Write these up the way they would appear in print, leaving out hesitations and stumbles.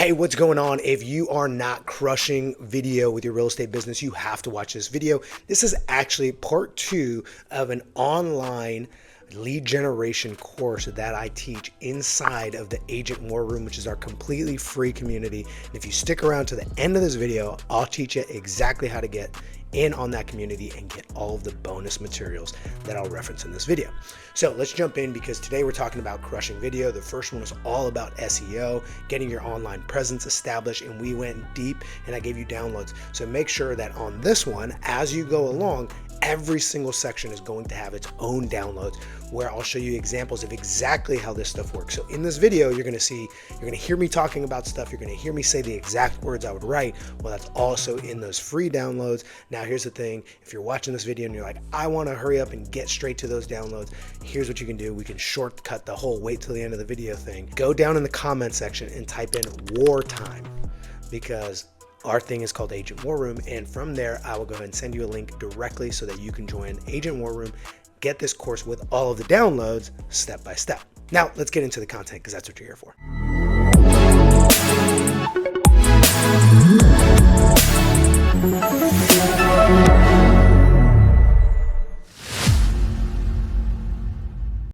Hey, what's going on? If you are not crushing video with your real estate business, you have to watch this video. This is actually part 2 of an online lead generation course that I teach inside of the Agent War Room, which is our completely free community. And if you stick around to the end of this video, I'll teach you exactly how to get in on that community and get all of the bonus materials that I'll reference in this video. So let's jump in, because today we're talking about crushing video. The first one was all about SEO, getting your online presence established, and we went deep and I gave you downloads. So make sure that on this one, as you go along, every single section is going to have its own downloads where I'll show you examples of exactly how this stuff works. So in this video, you're going to hear me talking about stuff. You're going to hear me say the exact words I would write. Well, that's also in those free downloads. Now, here's the thing. If you're watching this video and you're like, I want to hurry up and get straight to those downloads, here's what you can do. We can shortcut the whole wait till the end of the video thing. Go down in the comment section and type in wartime, because our thing is called Agent War Room, and from there I will go ahead and send you a link directly so that you can join Agent War Room, get this course with all of the downloads step by step. Now let's get into the content, because that's what you're here for.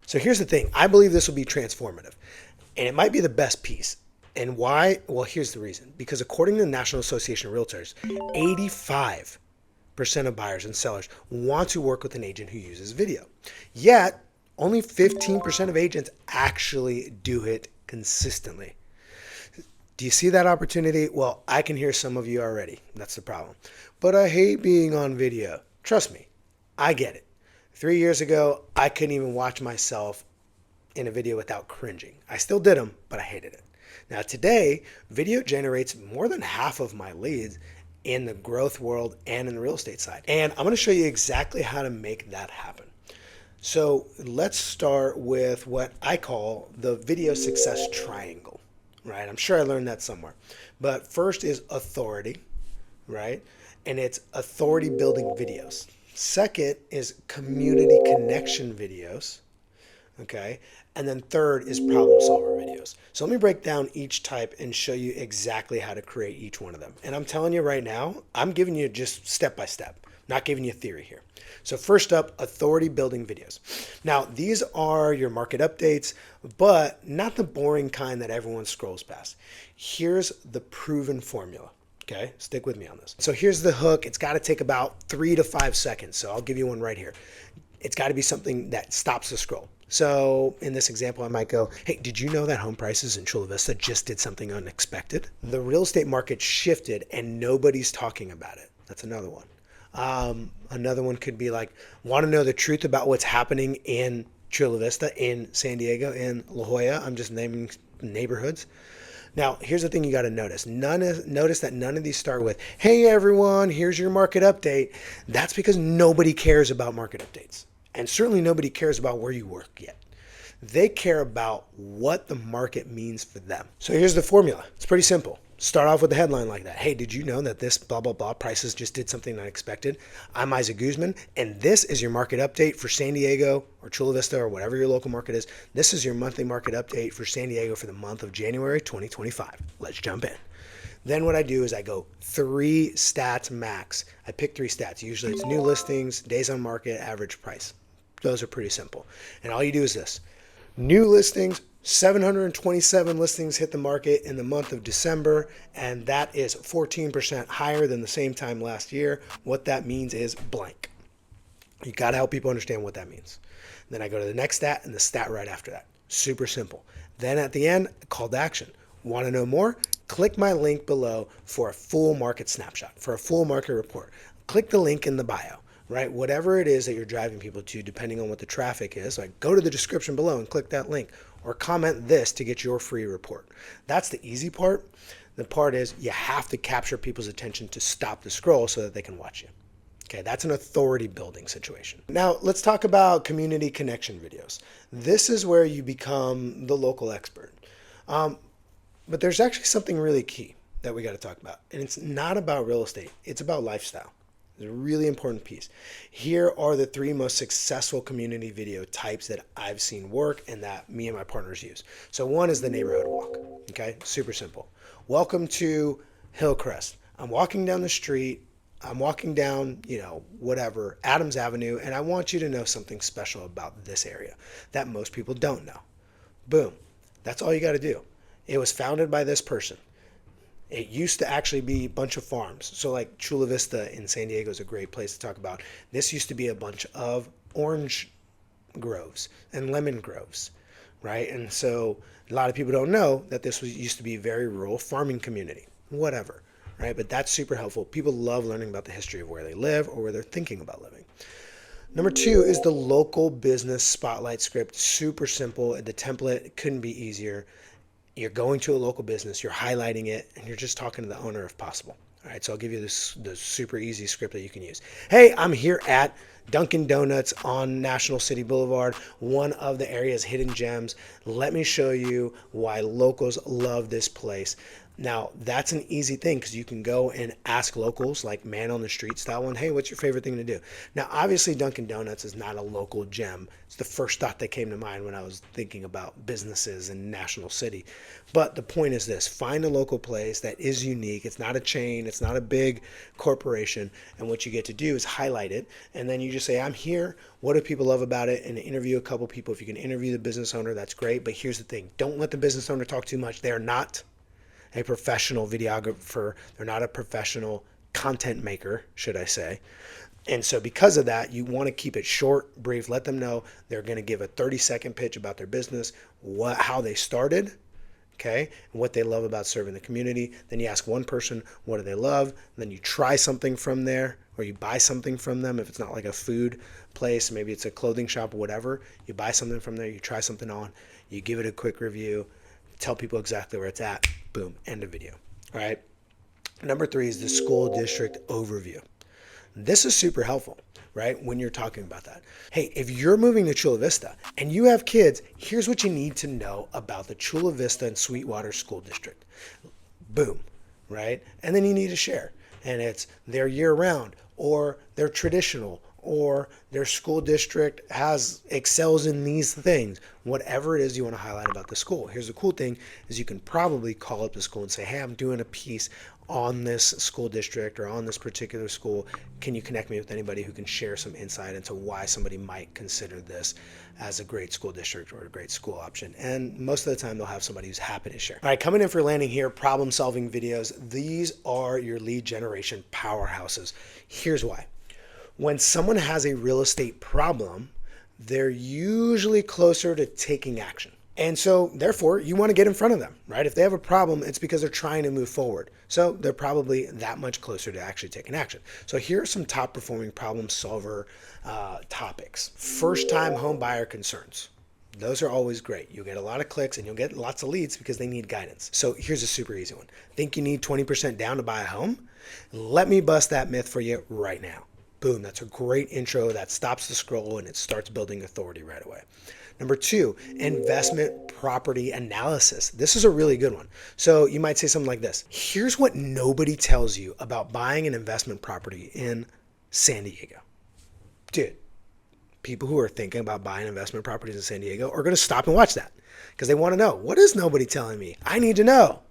So here's the thing. I believe this will be transformative, and it might be the best piece. And why? Well, here's the reason. Because according to the National Association of Realtors, 85% of buyers and sellers want to work with an agent who uses video. Yet, only 15% of agents actually do it consistently. Do you see that opportunity? Well, I can hear some of you already. That's the problem. But I hate being on video. Trust me, I get it. 3 years ago, I couldn't even watch myself in a video without cringing. I still did them, but I hated it. Now today, video generates more than half of my leads in the growth world and in the real estate side. And I'm going to show you exactly how to make that happen. So let's start with what I call the video success triangle, right? I'm sure I learned that somewhere. But first is authority, right? And it's authority building videos. Second is community connection videos. Okay. And then third is problem solver videos. So let me break down each type and show you exactly how to create each one of them. And I'm telling you right now, I'm giving you just step by step, not giving you theory here. So first up, authority building videos. Now, these are your market updates, but not the boring kind that everyone scrolls past. Here's the proven formula. Okay, stick with me on this. So here's the hook. It's got to take about 3 to 5 seconds. So I'll give you one right here. It's got to be something that stops the scroll. So in this example, I might go, hey, did you know that home prices in Chula Vista just did something unexpected? The real estate market shifted and nobody's talking about it. That's another one. Another one could be like, want to know the truth about what's happening in Chula Vista, in San Diego, in La Jolla. I'm just naming neighborhoods. Now, here's the thing you got to notice. Notice that none of these start with, hey, everyone, here's your market update. That's because nobody cares about market updates. And certainly nobody cares about where you work yet. They care about what the market means for them. So here's the formula. It's pretty simple. Start off with a headline like that. Hey, did you know that this blah, blah, blah prices just did something unexpected? I'm Isaac Guzman, and this is your market update for San Diego or Chula Vista or whatever your local market is. This is your monthly market update for San Diego for the month of January 2025. Let's jump in. Then what I do is I go 3 stats max. I pick 3 stats. Usually it's new listings, days on market, average price. Those are pretty simple. And all you do is this. New listings, 727 listings hit the market in the month of December, and that is 14% higher than the same time last year. What that means is blank. You got to help people understand what that means. Then I go to the next stat and the stat right after that. Super simple. Then at the end, call to action. Want to know more? Click my link below for a full market snapshot, for a full market report. Click the link in the bio. Right? Whatever it is that you're driving people to, depending on what the traffic is, like go to the description below and click that link, or comment this to get your free report. That's the easy part. The part is you have to capture people's attention to stop the scroll so that they can watch you. Okay, that's an authority building situation. Now let's talk about community connection videos. This is where you become the local expert. But there's actually something really key that we got to talk about. And it's not about real estate. It's about lifestyle. It's a really important piece. Here are the 3 most successful community video types that I've seen work and that me and my partners use. So one is the neighborhood walk. Okay, super simple. welcome to Hillcrest. I'm walking down the street. I'm walking down, whatever, Adams Avenue, and I want you to know something special about this area that most people don't know. Boom. That's all you got to do. It was founded by this person. It used to actually be a bunch of farms. So like Chula Vista in San Diego is a great place to talk about. This used to be a bunch of orange groves and lemon groves, right? And so a lot of people don't know that this used to be a very rural farming community, whatever, right? But that's super helpful. People love learning about the history of where they live or where they're thinking about living. Number 2 is the local business spotlight script. Super simple. The template couldn't be easier. You're going to a local business, you're highlighting it, and you're just talking to the owner if possible. All right, so I'll give you the super easy script that you can use. Hey, I'm here at Dunkin' Donuts on National City Boulevard, one of the area's hidden gems. Let me show you why locals love this place. Now, that's an easy thing because you can go and ask locals, like man on the street style one, hey, what's your favorite thing to do? Now, obviously, Dunkin' Donuts is not a local gem. It's the first thought that came to mind when I was thinking about businesses in National City. But the point is this, find a local place that is unique. It's not a chain. It's not a big corporation. And what you get to do is highlight it. And then you just say, I'm here. What do people love about it? And interview a couple people. If you can interview the business owner, that's great. But here's the thing. Don't let the business owner talk too much. They're not a professional videographer. They're not a professional content maker, should I say. And so because of that, you want to keep it short, brief. Let them know they're going to give a 30-second pitch about their business, how they started, okay, and what they love about serving the community. Then you ask one person, what do they love? And then you try something from there, or you buy something from them. If it's not like a food place, maybe it's a clothing shop or whatever, you buy something from there, you try something on, you give it a quick review, tell people exactly where it's at, boom, end of video. All right. Number 3 is the school district overview. This is super helpful, right, when you're talking about that. Hey, if you're moving to Chula Vista and you have kids, here's what you need to know about the Chula Vista and Sweetwater School District. Boom, right? And then you need to share. And it's they're year-round, or they're traditional, or their school district excels in these things. Whatever it is you want to highlight about the school. Here's the cool thing is you can probably call up the school and say, hey, I'm doing a piece on this school district or on this particular school. Can you connect me with anybody who can share some insight into why somebody might consider this as a great school district or a great school option? And most of the time they'll have somebody who's happy to share. All right, coming in for landing here, problem solving videos. These are your lead generation powerhouses. Here's why. When someone has a real estate problem, they're usually closer to taking action. And so therefore you want to get in front of them, right? If they have a problem, it's because they're trying to move forward. So they're probably that much closer to actually taking action. So here are some top performing problem solver topics. First time home buyer concerns. Those are always great. You'll get a lot of clicks and you'll get lots of leads because they need guidance. So here's a super easy one. Think you need 20% down to buy a home? Let me bust that myth for you right now. Boom, that's a great intro that stops the scroll and it starts building authority right away. Number 2, investment property analysis. This is a really good one. So you might say something like this. Here's what nobody tells you about buying an investment property in San Diego. Dude, people who are thinking about buying investment properties in San Diego are going to stop and watch that because they want to know, what is nobody telling me? I need to know.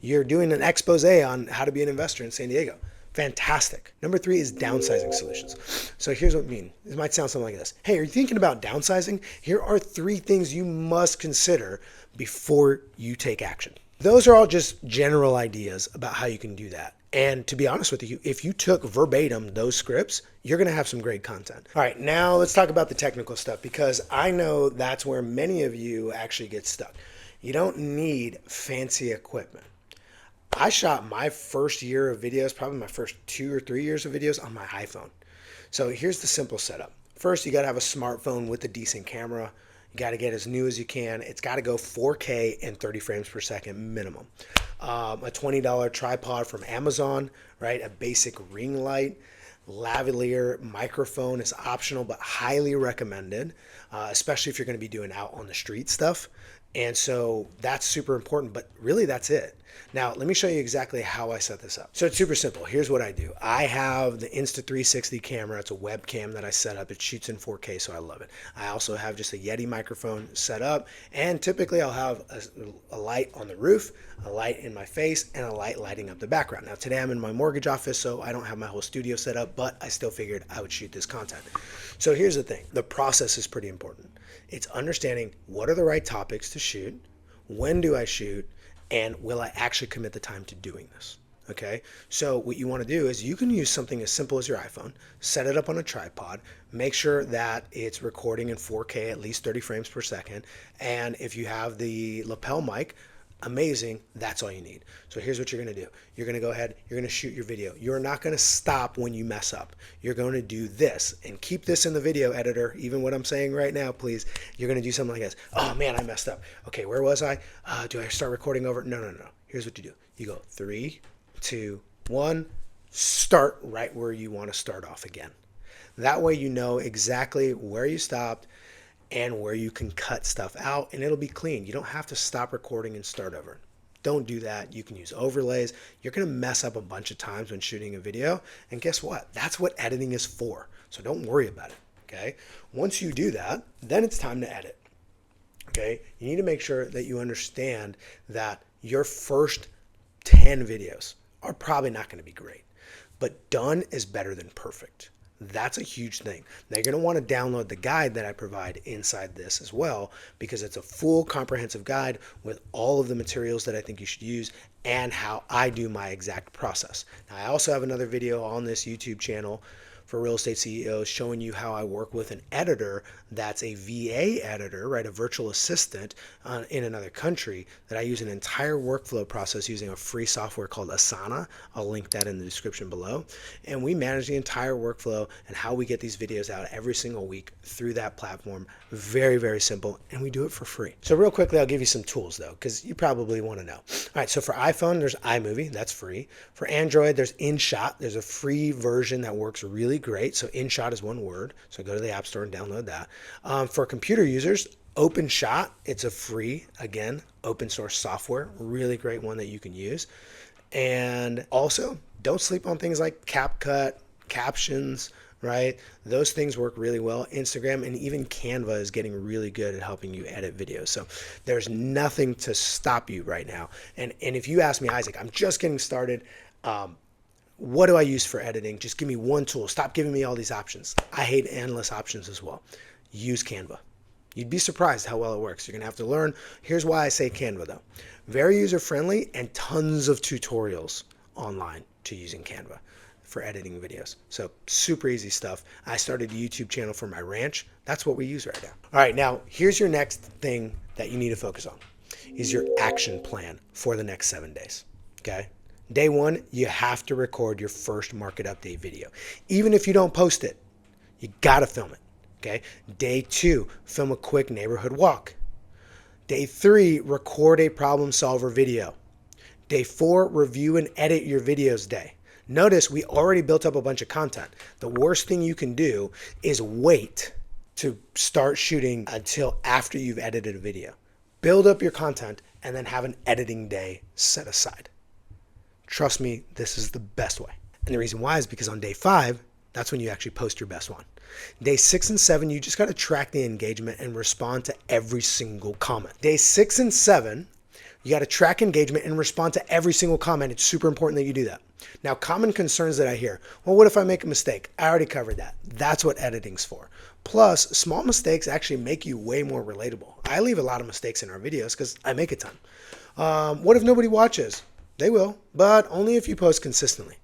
You're doing an expose on how to be an investor in San Diego. Fantastic. Number 3 is downsizing solutions. So here's what I mean. It might sound something like this. Hey, are you thinking about downsizing? Here are 3 things you must consider before you take action. Those are all just general ideas about how you can do that. And to be honest with you, if you took verbatim those scripts, you're going to have some great content. All right, now let's talk about the technical stuff because I know that's where many of you actually get stuck. You don't need fancy equipment. I shot my first year of videos, probably my first 2 or 3 years of videos on my iPhone. So here's the simple setup. First, you got to have a smartphone with a decent camera. You got to get as new as you can. It's got to go 4K and 30 frames per second minimum. A $20 tripod from Amazon, right? A basic ring light. Lavalier microphone is optional but highly recommended, especially if you're going to be doing out on the street stuff. And so that's super important, but really that's it. Now, let me show you exactly how I set this up. So it's super simple. Here's what I do. I have the Insta360 camera. It's a webcam that I set up. It shoots in 4K, so I love it. I also have just a Yeti microphone set up, and typically I'll have a light on the roof, a light in my face, and a light lighting up the background. Now, today I'm in my mortgage office, so I don't have my whole studio set up, but I still figured I would shoot this content. So here's the thing. The process is pretty important. It's understanding what are the right topics to shoot, when do I shoot, and will I actually commit the time to doing this? Okay, so what you want to do is you can use something as simple as your iPhone, set it up on a tripod, make sure that it's recording in 4K at least 30 frames per second, and if you have the lapel mic, amazing, that's all you need. So here's what you're going to do. You're going to go ahead, you're going to shoot your video. You're not going to stop when you mess up. You're going to do this, and keep this in the video editor, even what I'm saying right now, please. You're going to do something like this. Oh man, I messed up. Okay, where was I? Do I start recording over? No. Here's what you do. You go 3, 2, 1, start right where you want to start off again. That way you know exactly where you stopped and where you can cut stuff out, and it'll be clean. You don't have to stop recording and start over. Don't do that. You can use overlays. You're going to mess up a bunch of times when shooting a video, and guess what? That's what editing is for. So don't worry about it, okay? Once you do that, then it's time to edit, okay? You need to make sure that you understand that your first 10 videos are probably not going to be great, but done is better than perfect. That's a huge thing. Now you're going to want to download the guide that I provide inside this as well, because it's a full comprehensive guide with all of the materials that I think you should use and how I do my exact process. Now I also have another video on this YouTube channel for real estate CEOs showing you how I work with an editor that's a VA editor, right? A virtual assistant in another country, that I use an entire workflow process using a free software called Asana. I'll link that in the description below. And we manage the entire workflow and how we get these videos out every single week through that platform. Very, very simple. And we do it for free. So real quickly, I'll give you some tools though, because you probably want to know. All right, so for iPhone, there's iMovie, that's free. For Android, there's InShot. There's a free version that works really great. So InShot is one word. So go to the App Store and download that. For computer users, OpenShot, it's a free, again, open source software, really great one that you can use. And also, don't sleep on things like CapCut, captions, right? Those things work really well. Instagram and even Canva is getting really good at helping you edit videos. So there's nothing to stop you right now. And if you ask me, Isaac, I'm just getting started. What do I use for editing? Just give me one tool. Stop giving me all these options. I hate endless options as well. Use Canva. You'd be surprised how well it works. You're going to have to learn. Here's why I say Canva though. Very user-friendly and tons of tutorials online to using Canva for editing videos. So super easy stuff. I started a YouTube channel for my ranch. That's what we use right now. All right, now here's your next thing that you need to focus on is your action plan for the next 7 days, okay? Day 1, you have to record your first market update video. Even if you don't post it, you gotta film it, okay? Day 2, film a quick neighborhood walk. Day 3, record a problem solver video. Day 4, review and edit your videos day. Notice we already built up a bunch of content. The worst thing you can do is wait to start shooting until after you've edited a video. Build up your content and then have an editing day set aside. Trust me, this is the best way. And the reason why is because on day 5, that's when you actually post your best one. Day 6 and 7, you just got to track the engagement and respond to every single comment. Day 6 and 7, you got to track engagement and respond to every single comment. It's super important that you do that. Now, common concerns that I hear, well, what if I make a mistake? I already covered that. That's what editing's for. Plus, small mistakes actually make you way more relatable. I leave a lot of mistakes in our videos because I make a ton. What if nobody watches? They will, but only if you post consistently.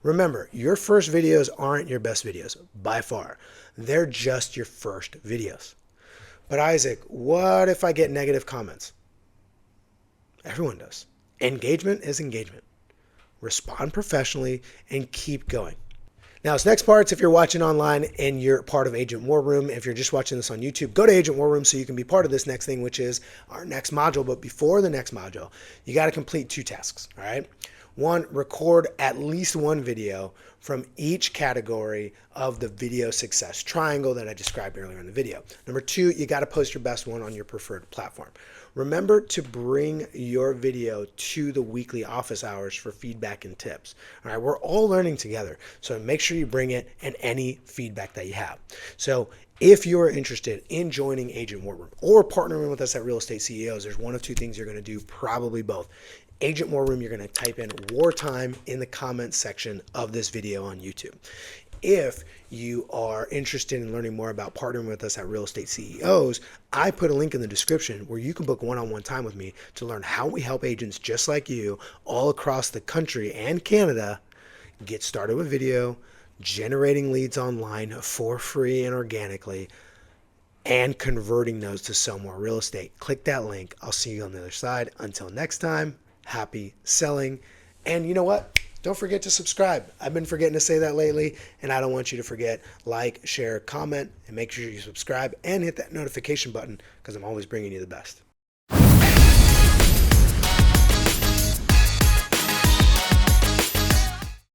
Remember, your first videos aren't your best videos by far. They're just your first videos. But Isaac, what if I get negative comments? Everyone does. Engagement is engagement. Respond professionally and keep going. Now, this next part, if you're watching online and you're part of Agent War Room, if you're just watching this on YouTube, go to Agent War Room so you can be part of this next thing, which is our next module. But before the next module, you got to complete 2 tasks, all right? 1, record at least 1 video from each category of the video success triangle that I described earlier in the video. Number 2, you got to post your best one on your preferred platform. Remember to bring your video to the weekly office hours for feedback and tips. All right, we're all learning together, so make sure you bring it and any feedback that you have. So if you're interested in joining Agent War Room or partnering with us at Real Estate CEOs, there's one of two things you're going to do, probably both. Agent War Room, you're going to type in wartime in the comments section of this video on YouTube. If you are interested in learning more about partnering with us at Real Estate CEOs, I put a link in the description where you can book one-on-one time with me to learn how we help agents just like you all across the country and Canada get started with video, generating leads online for free and organically, and converting those to sell more real estate. Click that link. I'll see you on the other side. Until next time, happy selling. And you know what? Don't forget to subscribe. I've been forgetting to say that lately, and I don't want you to forget. Like, share, comment, and make sure you subscribe and hit that notification button because I'm always bringing you the best.